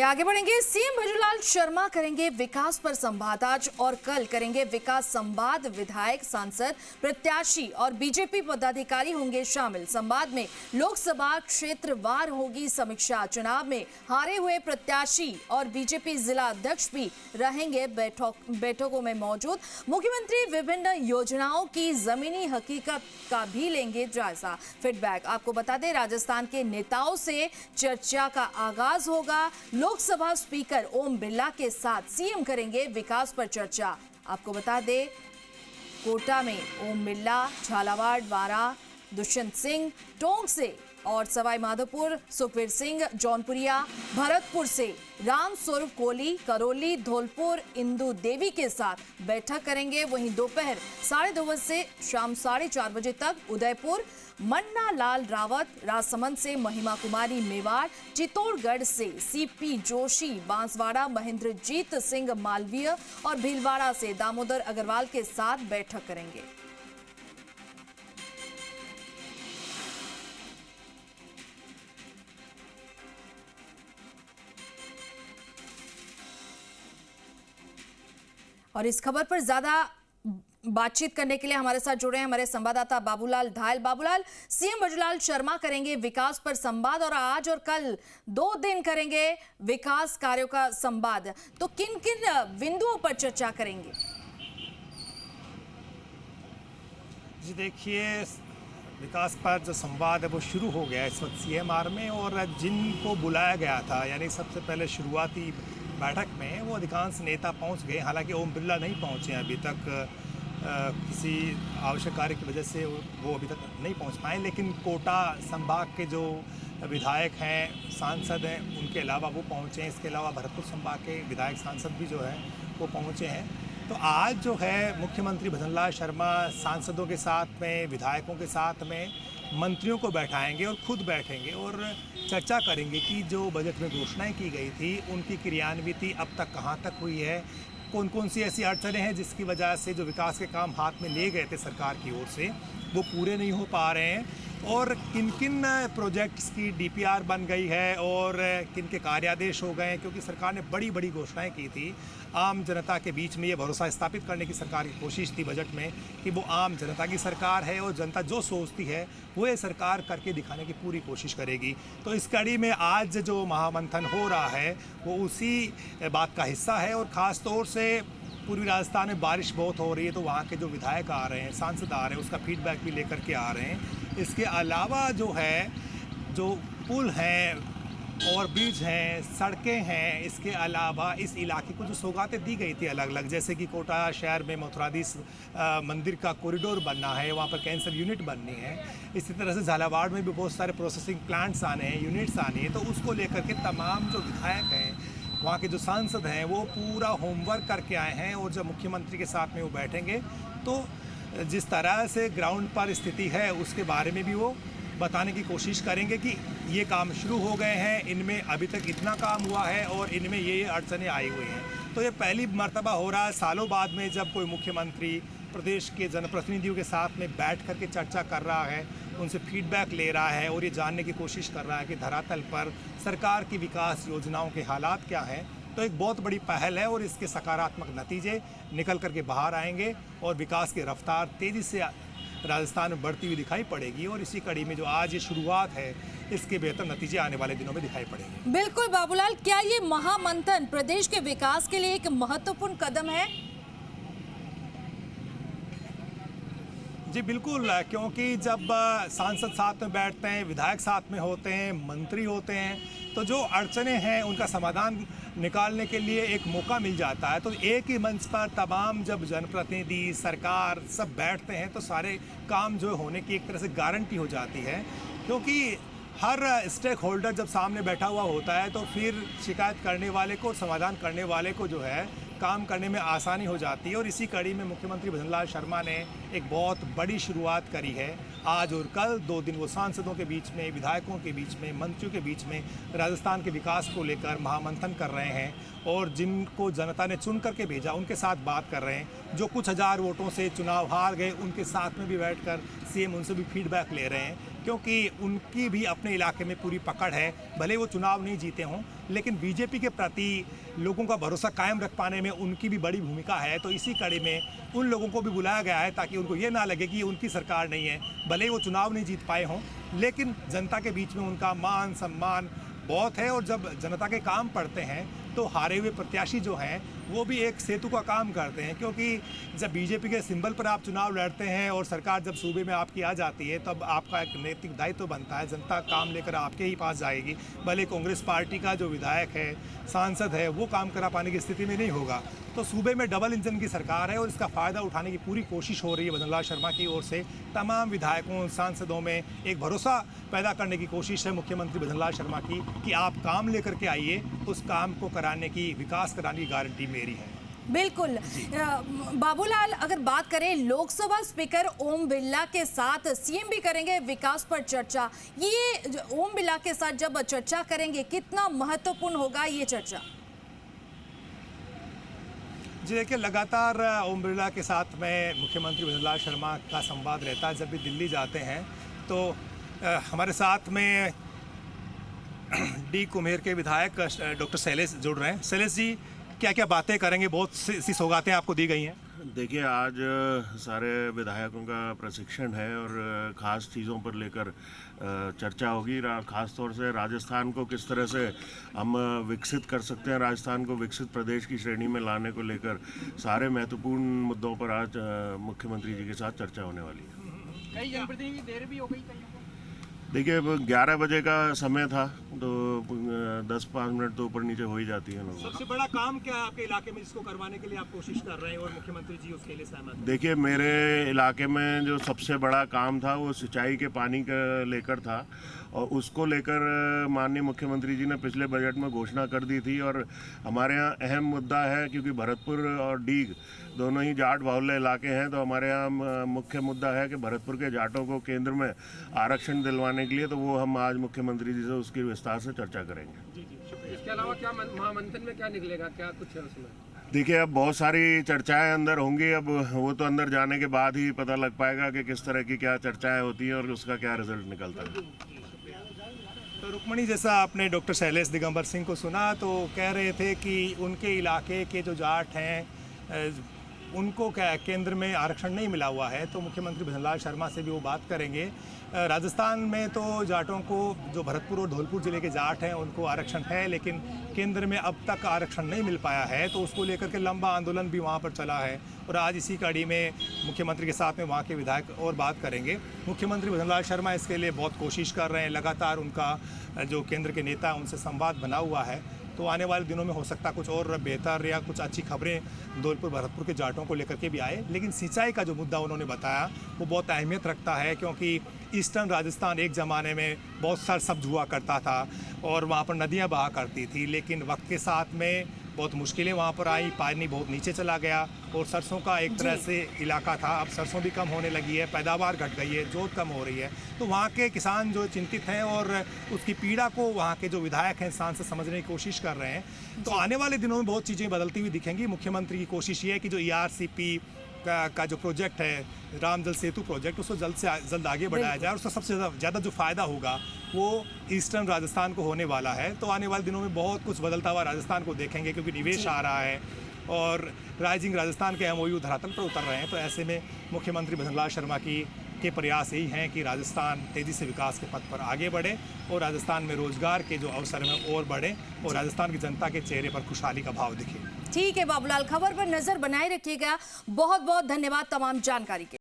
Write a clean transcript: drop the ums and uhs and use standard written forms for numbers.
आगे बढ़ेंगे। सीएम भजूलाल शर्मा करेंगे विकास पर संवाद। आज और कल करेंगे विकास संवाद। विधायक, सांसद, प्रत्याशी और बीजेपी पदाधिकारी होंगे शामिल। संवाद में लोकसभा क्षेत्रवार होगी समीक्षा। चुनाव में हारे हुए प्रत्याशी और बीजेपी जिला अध्यक्ष भी रहेंगे बैठकों में मौजूद। मुख्यमंत्री विभिन्न योजनाओं की जमीनी हकीकत का भी लेंगे जायजा। फीडबैक आपको बता दें, राजस्थान के नेताओं से चर्चा का आगाज होगा। लोकसभा स्पीकर ओम बिरला के साथ सीएम करेंगे विकास पर चर्चा। आपको बता दें, कोटा में ओम बिरला, झालावाड़, वारा दुष्यंत सिंह, टोंक से और सवाई माधोपुर सुखवीर सिंह, जौनपुरिया, भरतपुर से राम स्वरूप कोहली, करौली, धौलपुर इंदु देवी के साथ बैठक करेंगे। वहीं दोपहर 2:30 बजे से शाम 4:30 बजे तक उदयपुर, मन्ना लाल रावत, राजसमंद से महिमा कुमारी मेवाड़, चित्तौड़गढ़ से सीपी जोशी, बांसवाड़ा महेंद्रजीत सिंह मालवीय और भीलवाड़ा से दामोदर अग्रवाल के साथ बैठक करेंगे। और इस खबर पर ज्यादा बातचीत करने के लिए हमारे साथ जुड़े हैं हमारे संवाददाता बाबूलाल धायल। बाबूलाल, सीएम भजूलाल शर्मा करेंगे विकास पर संवाद और आज और कल 2 दिन करेंगे विकास कार्यों का संवाद, तो किन किन बिंदुओं पर चर्चा करेंगे? जी देखिए, विकास पर जो संवाद है वो शुरू हो गया इस वक्त सीएमआर में, और जिनको बुलाया गया था यानी सबसे पहले शुरुआती बैठक में वो अधिकांश नेता पहुंच गए। हालांकि ओम बिरला नहीं पहुंचे अभी तक, किसी आवश्यक कार्य की वजह से वो अभी तक नहीं पहुंच पाए, लेकिन कोटा संभाग के जो विधायक हैं, सांसद हैं, उनके अलावा वो पहुंचे हैं। इसके अलावा भरतपुर संभाग के विधायक सांसद भी जो हैं वो पहुंचे हैं। तो आज जो है मुख्यमंत्री भजनलाल शर्मा सांसदों के साथ में, विधायकों के साथ में, मंत्रियों को बैठाएंगे और खुद बैठेंगे और चर्चा करेंगे कि जो बजट में घोषणाएं की गई थी उनकी क्रियान्विति अब तक कहां तक हुई है, कौन कौन सी ऐसी अड़चनें हैं जिसकी वजह से जो विकास के काम हाथ में ले गए थे सरकार की ओर से वो पूरे नहीं हो पा रहे हैं, और किन किन प्रोजेक्ट्स की डीपीआर बन गई है और किन के कार्यादेश हो गए हैं। क्योंकि सरकार ने बड़ी बड़ी घोषणाएं की थी, आम जनता के बीच में ये भरोसा स्थापित करने की सरकार की कोशिश थी बजट में कि वो आम जनता की सरकार है और जनता जो सोचती है वो ये सरकार करके दिखाने की पूरी कोशिश करेगी। तो इस कड़ी में आज जो महामंथन हो रहा है वो उसी बात का हिस्सा है, और ख़ास तौर से पूर्वी राजस्थान में बारिश बहुत हो रही है तो वहाँ के जो विधायक आ रहे हैं, सांसद आ रहे हैं, उसका फीडबैक भी लेकर के आ रहे हैं। इसके अलावा जो है, जो पुल हैं और ब्रिज हैं, सड़कें हैं, इसके अलावा इस इलाके को जो सौगातें दी गई थी अलग अलग, जैसे कि कोटा शहर में मथुराधीश मंदिर का कॉरिडोर बनना है, वहाँ पर कैंसर यूनिट बननी है। इसी तरह से झालावाड़ में भी बहुत सारे प्रोसेसिंग प्लांट्स आने हैं, यूनिट्स आनी है। तो उसको लेकर के तमाम जो विधायक हैं, वहाँ के जो सांसद हैं, वो पूरा होमवर्क करके आए हैं, और जब मुख्यमंत्री के साथ में वो बैठेंगे तो जिस तरह से ग्राउंड पर स्थिति है उसके बारे में भी वो बताने की कोशिश करेंगे कि ये काम शुरू हो गए हैं, इनमें अभी तक इतना काम हुआ है और इनमें ये अड़चनें आई हुई हैं। तो ये पहली मर्तबा हो रहा है सालों बाद में जब कोई मुख्यमंत्री प्रदेश के जनप्रतिनिधियों के साथ में बैठ कर के चर्चा कर रहा है, उनसे फीडबैक ले रहा है और ये जानने की कोशिश कर रहा है कि धरातल पर सरकार की विकास योजनाओं के हालात क्या हैं। तो एक बहुत बड़ी पहल है और इसके सकारात्मक नतीजे निकल करके बाहर आएंगे और विकास की रफ्तार तेज़ी से राजस्थान में बढ़ती हुई दिखाई पड़ेगी, और इसी कड़ी में जो आज ये शुरुआत है इसके बेहतर नतीजे आने वाले दिनों में दिखाई पड़ेंगे। बिल्कुल बाबूलाल, क्या ये महामंथन प्रदेश के विकास के लिए एक महत्वपूर्ण कदम है? जी बिल्कुल, क्योंकि जब सांसद साथ में बैठते हैं, विधायक साथ में होते हैं, मंत्री होते हैं, तो जो अड़चनें हैं उनका समाधान निकालने के लिए एक मौका मिल जाता है। तो एक ही मंच पर तमाम जब जनप्रतिनिधि, सरकार सब बैठते हैं तो सारे काम जो होने की एक तरह से गारंटी हो जाती है, क्योंकि हर स्टेक होल्डर जब सामने बैठा हुआ होता है तो फिर शिकायत करने वाले को, समाधान करने वाले को जो है काम करने में आसानी हो जाती है। और इसी कड़ी में मुख्यमंत्री भजनलाल शर्मा ने एक बहुत बड़ी शुरुआत करी है। आज और कल 2 दिन वो सांसदों के बीच में, विधायकों के बीच में, मंत्रियों के बीच में राजस्थान के विकास को लेकर महामंथन कर रहे हैं, और जिनको जनता ने चुन करके भेजा उनके साथ बात कर रहे हैं। जो कुछ हज़ार वोटों से चुनाव हार गए उनके साथ में भी बैठकर सीएम उनसे भी फीडबैक ले रहे हैं क्योंकि उनकी भी अपने इलाके में पूरी पकड़ है। भले वो चुनाव नहीं जीते हों, लेकिन बीजेपी के प्रति लोगों का भरोसा कायम रख पाने में उनकी भी बड़ी भूमिका है। तो इसी कड़ी में उन लोगों को भी बुलाया गया है ताकि उनको ये ना लगे कि ये उनकी सरकार नहीं है। भले ही वो चुनाव नहीं जीत पाए हों, लेकिन जनता के बीच में उनका मान सम्मान बहुत है। और जब जनता के काम पड़ते हैं तो हारे हुए प्रत्याशी जो हैं वो भी एक सेतु का काम करते हैं, क्योंकि जब बीजेपी के सिंबल पर आप चुनाव लड़ते हैं और सरकार जब सूबे में आपकी आ जाती है, तब आपका एक नैतिक दायित्व बनता है, जनता काम लेकर आपके ही पास जाएगी। भले कांग्रेस पार्टी का जो विधायक है, सांसद है, वो काम करा पाने की स्थिति में नहीं होगा। तो सूबे में डबल इंजन की सरकार है और इसका फ़ायदा उठाने की पूरी कोशिश हो रही है भजनलाल शर्मा की ओर से। तमाम विधायकों, सांसदों में एक भरोसा पैदा करने की कोशिश है मुख्यमंत्री भजनलाल शर्मा की कि आप काम लेकर के आइए, उस काम को कराने की, विकास कराने की गारंटी मेरी है। बिल्कुल। बाबूलाल, अगर बात करें लोकसभा स्पीकर ओम बिरला के साथ सीएम भी करेंगे विकास पर चर्चा, ये ओम बिरला के साथ जब चर्चा करेंगे कितना महत्वपूर्ण होगा ये चर्चा? जी देखिए, लगातार ओम बिरला के साथ में मुख्यमंत्री भजनलाल शर्मा का संवाद रहता है। जब भी दिल्ली जाते हैं तो हमारे साथ में डी कुम्हेर के विधायक डॉक्टर शैलेश जुड़ रहे हैं। शैलेश जी, क्या क्या बातें करेंगे? बहुत सी सौगातें आपको दी गई हैं। देखिए, आज सारे विधायकों का प्रशिक्षण है और ख़ास चीज़ों पर लेकर चर्चा होगी। ख़ास तौर से राजस्थान को किस तरह से हम विकसित कर सकते हैं, राजस्थान को विकसित प्रदेश की श्रेणी में लाने को लेकर सारे महत्वपूर्ण मुद्दों पर आज मुख्यमंत्री जी के साथ चर्चा होने वाली है। कई जनप्रतिनिधि देर भी हो गई। देखिए, 11 बजे का समय था, तो 10-5 मिनट तो ऊपर नीचे हो ही जाती है लोगों। सबसे बड़ा काम क्या है आपके इलाके में जिसको करवाने के लिए आप कोशिश कर रहे हैं और मुख्यमंत्री जी उसके लिए सहमत हैं? देखिए, मेरे इलाके में जो सबसे बड़ा काम था वो सिंचाई के पानी का लेकर था, और उसको लेकर माननीय मुख्यमंत्री जी ने पिछले बजट में घोषणा कर दी थी। और हमारे यहाँ अहम मुद्दा है, क्योंकि भरतपुर और डीग दोनों ही जाट बाहुल्य इलाके हैं, तो हमारे यहाँ मुख्य मुद्दा है कि भरतपुर के जाटों को केंद्र में आरक्षण दिलवाने के लिए, तो वो हम आज मुख्यमंत्री जी से उसकी विस्तार से चर्चा करेंगे। इसके अलावा क्या महामंथन में क्या निकलेगा, क्या कुछ है उसमें? देखिए, अब बहुत सारी चर्चाएं अंदर होंगी। अब वो तो अंदर जाने के बाद ही पता लग पाएगा कि किस तरह की क्या चर्चाएं होती हैं और उसका क्या रिजल्ट निकलता है। तो रुक्मणी, जैसा आपने डॉक्टर शैलेश दिगंबर सिंह को सुना, तो कह रहे थे कि उनके इलाके के जो जाट हैं उनको क्या केंद्र में आरक्षण नहीं मिला हुआ है। तो मुख्यमंत्री भजनलाल शर्मा से भी वो बात करेंगे। राजस्थान में तो जाटों को, जो भरतपुर और धौलपुर ज़िले के जाट हैं, उनको आरक्षण है, लेकिन केंद्र में अब तक आरक्षण नहीं मिल पाया है। तो उसको लेकर के लंबा आंदोलन भी वहाँ पर चला है और आज इसी कड़ी में मुख्यमंत्री के साथ में वहाँ के विधायक और बात करेंगे। मुख्यमंत्री भजनलाल शर्मा इसके लिए बहुत कोशिश कर रहे हैं। लगातार उनका जो केंद्र के नेता उनसे संवाद बना हुआ है। तो आने वाले दिनों में हो सकता है कुछ और बेहतर या कुछ अच्छी खबरें धौलपुर भरतपुर के जाटों को लेकर के भी आए। लेकिन सिंचाई का जो मुद्दा उन्होंने बताया वो बहुत अहमियत रखता है, क्योंकि ईस्टर्न राजस्थान एक ज़माने में बहुत सरसब्ज हुआ करता था और वहाँ पर नदियाँ बहा करती थी, लेकिन वक्त के साथ में बहुत मुश्किलें वहाँ पर आई, पानी बहुत नीचे चला गया और सरसों का एक तरह से इलाका था। अब सरसों भी कम होने लगी है, पैदावार घट गई है, जोत कम हो रही है। तो वहाँ के किसान जो चिंतित हैं और उसकी पीड़ा को वहाँ के जो विधायक हैं, सांसद समझने की कोशिश कर रहे हैं। तो आने वाले दिनों में बहुत चीज़ें बदलती हुई दिखेंगी। मुख्यमंत्री की कोशिश ये है कि जो ERCP का जो प्रोजेक्ट है, राम जल सेतु प्रोजेक्ट, उसको जल्द से जल्द आगे बढ़ाया जाए। और उसका सबसे ज़्यादा जो फ़ायदा होगा वो ईस्टर्न राजस्थान को होने वाला है। तो आने वाले दिनों में बहुत कुछ बदलता हुआ राजस्थान को देखेंगे, क्योंकि निवेश आ रहा है और राइजिंग राजस्थान के MOU धरातल पर उतर रहे हैं। तो ऐसे में मुख्यमंत्री भजनलाल शर्मा के प्रयास यही हैं कि राजस्थान तेज़ी से विकास के पथ पर आगे बढ़े और राजस्थान में रोजगार के जो अवसर हैं और बढ़े और राजस्थान की जनता के चेहरे पर खुशहाली का भाव दिखे। ठीक है बाबूलाल, खबर पर नजर बनाए रखिएगा। बहुत बहुत धन्यवाद तमाम जानकारी के